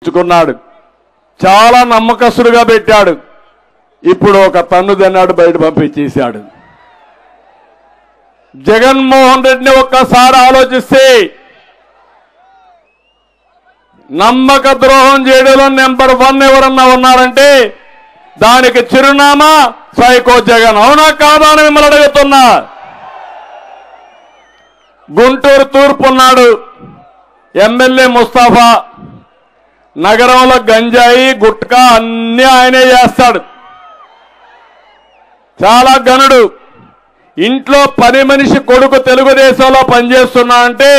ఇచ్చుకున్నాడు. చాలా నమ్మకస్తుడుగా పెట్టాడు. ఇప్పుడు ఒక తన్ను దన్నాడు బయట పంపించేశాడు. జగన్మోహన్ రెడ్డిని ఒక్కసారి ఆలోచిస్తే నమ్మక ద్రోహం చేయడంలో నెంబర్ 1 ఎవరన్నా ఉన్నారంటే దానికి చిరునామా సైకో జగన్. అవునా కాదా అని మిమ్మల్ని అడుగుతున్నా. గుంటూరు తూర్పు ఉన్నాడు ఎమ్మెల్యే ముస్తాఫా. నగరంలో గంజాయి గుట్కా అన్ని ఆయనే చేస్తాడు. చాలా గనుడు. ఇంట్లో పని మనిషి కొడుకు తెలుగుదేశంలో పనిచేస్తున్నా అంటే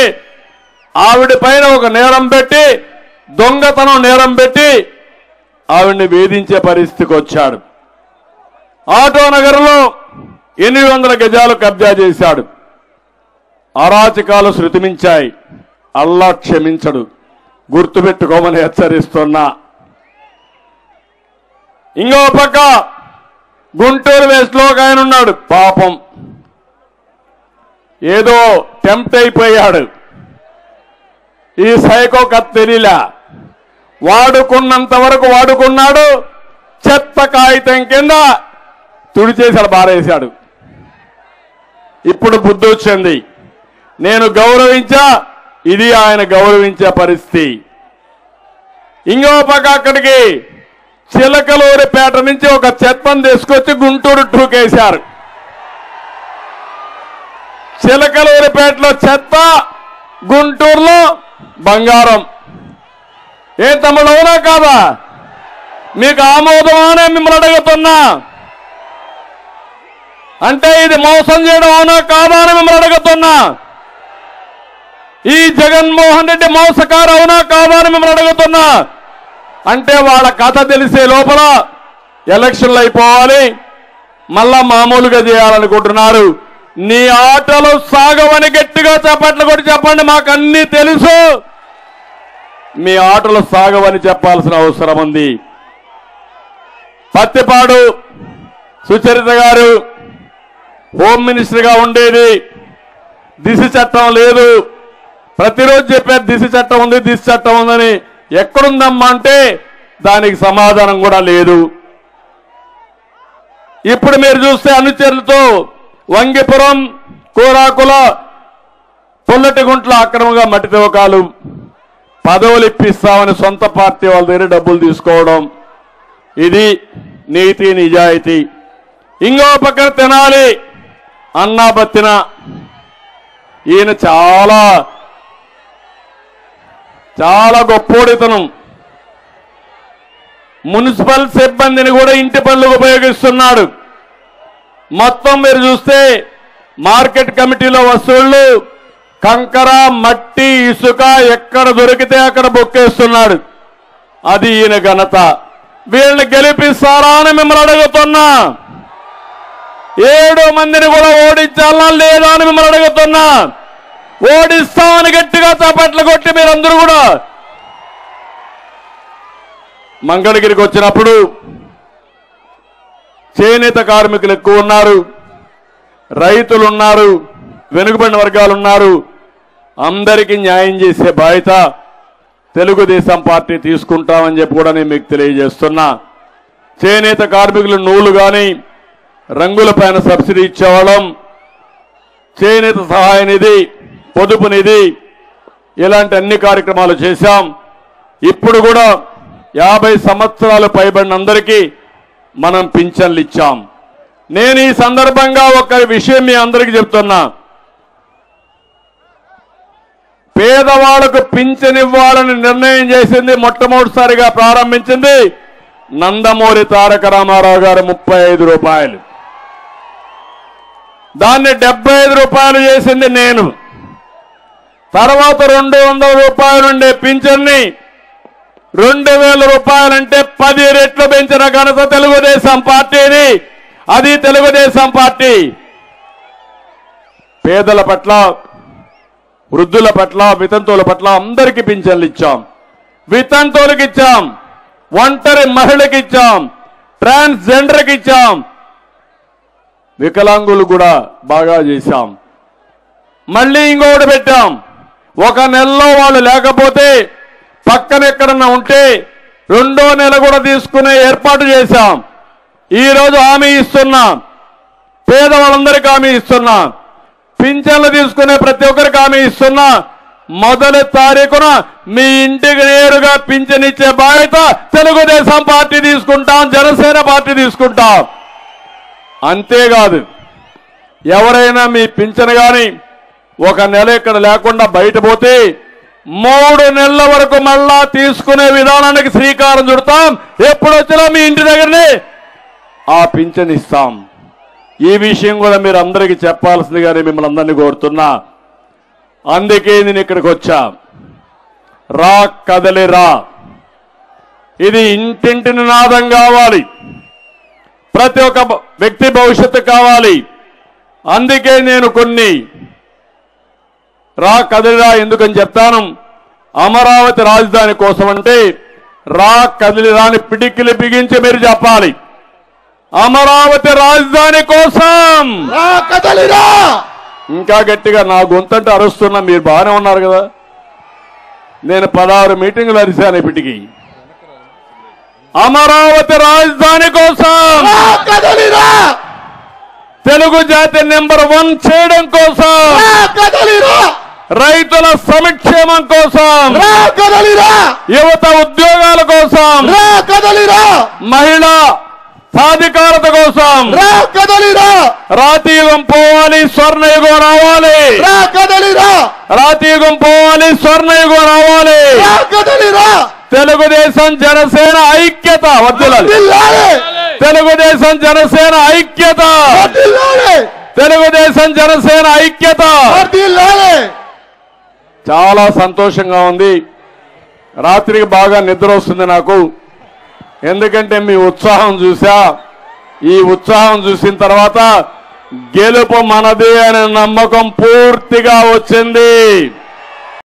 ఆవిడ పైన ఒక నేరం పెట్టి దొంగతనం నేరం పెట్టి ఆవిడ్ని వేధించే పరిస్థితికి వచ్చాడు. ఆటో నగరంలో 800 గజాలు కబ్జా చేశాడు. అరాచకాలు శృతిమించాయి. అల్లా క్షమించడు. గుర్తుపెట్టుకోమని హెచ్చరిస్తున్నా. ఇంకో పక్క గుంటూరు వెస్ట్లో ఒక ఆయన ఉన్నాడు. పాపం ఏదో టెంప్ట్ అయిపోయాడు. ఈ సైకో కథ తెలియలా. వాడుకున్నంత వరకు వాడుకున్నాడు. చెత్త కాగితం కింద తుడిచేశాడు, బారేశాడు. ఇప్పుడు బుద్ధి వచ్చింది. నేను గౌరవించా, ఇది ఆయన గౌరవించే పరిస్థితి. ఇంకో పక్క అక్కడికి చిలకలూరిపేట నుంచి ఒక చెత్తను తీసుకొచ్చి గుంటూరు ఠూకేశారు. చిలకలూరిపేటలో చెత్త, గుంటూరులో బంగారం. ఏ తమ్ముడు అవునా కాదా? మీకు ఆమోదమానే మిమ్మల్ని అడుగుతున్నా. అంటే ఇది మోసం చేయడం అవునా కాదా అని మిమ్మల్ని అడుగుతున్నా. ఈ జగన్మోహన్ రెడ్డి మోసకారు అవునా కాదా అని మిమ్మల్ని అడుగుతున్నా. అంటే వాళ్ళ కథ తెలిసే లోపల ఎలక్షన్లు అయిపోవాలి, మళ్ళా మామూలుగా చేయాలనుకుంటున్నారు. నీ ఆటలు సాగవని గట్టిగా చప్పట్లు కొట్టి చెప్పండి. మాకు అన్నీ తెలుసు. మీ ఆటలు సాగవని చెప్పాల్సిన అవసరం ఉంది. పత్తిపాడు సుచరిత గారు హోమ్ మినిస్టర్గా ఉండేది. దిశ చట్టం లేదు. ప్రతిరోజు చెప్పారు దిశ చట్టం ఉంది, దిశ చట్టం ఉందని. ఎక్కడుందమ్మా అంటే దానికి సమాధానం కూడా లేదు. ఇప్పుడు మీరు చూస్తే అనుచరులతో వంగిపురం, కోరాకుల, పుల్లటిగుంట్ల అక్రమంగా మట్టి తవ్వకాలు, పదవులు ఇప్పిస్తామని సొంత పార్టీ వాళ్ళ దగ్గర డబ్బులు తీసుకోవడం, ఇది నీతి నిజాయితీ. ఇంకో పక్కన తెనాలి అన్నాబత్తిన ఈయన చాలా చాలా గొప్పోడితనం. మున్సిపల్ సిబ్బందిని కూడా ఇంటి పనులకు ఉపయోగిస్తున్నాడు. మొత్తం మీరు చూస్తే మార్కెట్ కమిటీలో వసూళ్లు, కంకర, మట్టి, ఇసుక ఎక్కడ దొరికితే అక్కడ బొక్కేస్తున్నాడు. అది ఈయన ఘనత. వీళ్ళని గెలిపిస్తారా అని మిమ్మల్ని అడుగుతున్నా. 7 మందిని కూడా ఓడించాలా లేదా అని మిమ్మల్ని అడుగుతున్నా. ఓడిస్తామని గట్టిగా చప్పట్లు కొట్టి మీరందరూ కూడా. మంగళగిరికి వచ్చినప్పుడు చేనేత కార్మికులు ఎక్కువ ఉన్నారు, రైతులు ఉన్నారు, వెనుకబడిన వర్గాలు ఉన్నారు. అందరికీ న్యాయం చేసే బాధ్యత తెలుగుదేశం పార్టీ తీసుకుంటామని చెప్పి కూడా నేను మీకు తెలియజేస్తున్నా. చేనేత కార్మికులు నూలు కానీ రంగుల పైన సబ్సిడీ ఇచ్చేవాళ్ళం. చేనేత సహాయ నిధి, పొదుపు నిధి, ఇలాంటి అన్ని కార్యక్రమాలు చేశాం. ఇప్పుడు కూడా 50 సంవత్సరాలు పైబడిన అందరికీ మనం పింఛన్లు ఇచ్చాం. నేను ఈ సందర్భంగా ఒక విషయం మీ అందరికీ చెప్తున్నా. పేదవాళ్లకు పింఛన్ ఇవ్వాలని నిర్ణయం చేసింది, మొట్టమొదటిసారిగా ప్రారంభించింది నందమూరి తారక రామారావు గారు. 35 రూపాయలు. దాన్ని 75 రూపాయలు చేసింది నేను. తర్వాత 200 రూపాయలు ఉండే పింఛన్ని 2000 రూపాయలంటే 10 రెట్లు పెంచిన ఘనత తెలుగుదేశం పార్టీని. అది తెలుగుదేశం పార్టీ. పేదల పట్ల, వృద్ధుల పట్ల, వితంతువుల పట్ల అందరికీ పింఛన్లు ఇచ్చాం. వితంతువులకు ఇచ్చాం, ఒంటరి మహిళకి ఇచ్చాం, ట్రాన్స్జెండర్కి ఇచ్చాం, వికలాంగులు కూడా బాగా చేశాం. మళ్ళీ ఇంకొకటి పెట్టాం. ఒక నెలలో వాళ్ళు లేకపోతే పక్కన ఎక్కడన్నా ఉంటే రెండో నెల కూడా తీసుకునే ఏర్పాటు చేశాం. ఈరోజు హామీ ఇస్తున్నాం, పేదవాళ్ళందరికీ హామీ ఇస్తున్నా, పింఛన్లు తీసుకునే ప్రతి ఒక్కరికి హామీ ఇస్తున్నా. మొదటి తారీఖున మీ ఇంటికి నేరుగా పింఛన్ ఇచ్చే బాధ్యత తెలుగుదేశం పార్టీ తీసుకుంటాం, జనసేన పార్టీ తీసుకుంటాం. అంతేకాదు, ఎవరైనా మీ పింఛన్ కానీ ఒక నెల ఇక్కడ లేకుండా బయట పోతే 3 నెలల వరకు మళ్ళా తీసుకునే విధానానికి శ్రీకారం చుడతాం. ఎప్పుడు వచ్చినా మీ ఇంటి దగ్గరనే ఆ పింఛన్ ఇస్తాం. ఈ విషయం కూడా మీరు అందరికీ చెప్పాల్సిందిగానే మిమ్మల్ని అందరినీ కోరుతున్నా. అందుకే నేను ఇక్కడికి వచ్చా. రా కదలి రా, ఇది ఇంటింటి నినాదం కావాలి, ప్రతి ఒక్క వ్యక్తి భవిష్యత్తు కావాలి. అందుకే నేను కొన్ని రా కదిలిరా ఎందుకని చెప్తాను. అమరావతి రాజధాని కోసం అంటే రా కదిలిరాని పిడికిలి బిగించి మీరు చెప్పాలి. అమరావతి రాజధాని కోసం రా కదలిరా. ఇంకా గట్టిగా నా గొంతంటే అరుస్తున్నా. మీరు బాగానే ఉన్నారు కదా. నేను 16 మీటింగులు అరిశాను ఇప్పటికి. అమరావతి రాజధాని కోసం రా కదలిరా. తెలుగు జాతి నెంబర్ 1 చేయడం కోసం, రా కదలిరా. రైతుల సంక్షేమం కోసం, రా కదలిరా. యువత ఉద్యోగాల కోసం, రా కదలిరా. మహిళా సాధికారత కోసం రా కదలిరా. రాతియుగం పోవాలి, స్వర్ణయుగం రావాలి. రా కదలిరా. రాతియుగం పోవాలి, స్వర్ణయుగం రావాలి. రా కదలిరా. తెలుగుదేశం జనసేన ఐక్యత వర్ధిల్లాలి. వర్ధిల్లాలి. తెలుగుదేశం జనసేన ఐక్యత. వర్ధిల్లాలి. తెలుగుదేశం జనసేన ఐక్యత. వర్ధిల్లాలి. చాలా సంతోషంగా ఉంది. రాత్రికి బాగా నిద్ర వస్తుంది నాకు. ఎందుకంటే మీ ఉత్సాహం చూసా. ఈ ఉత్సాహం చూసిన తర్వాత గెలుపు మనది అనే నమ్మకం పూర్తిగా వచ్చింది.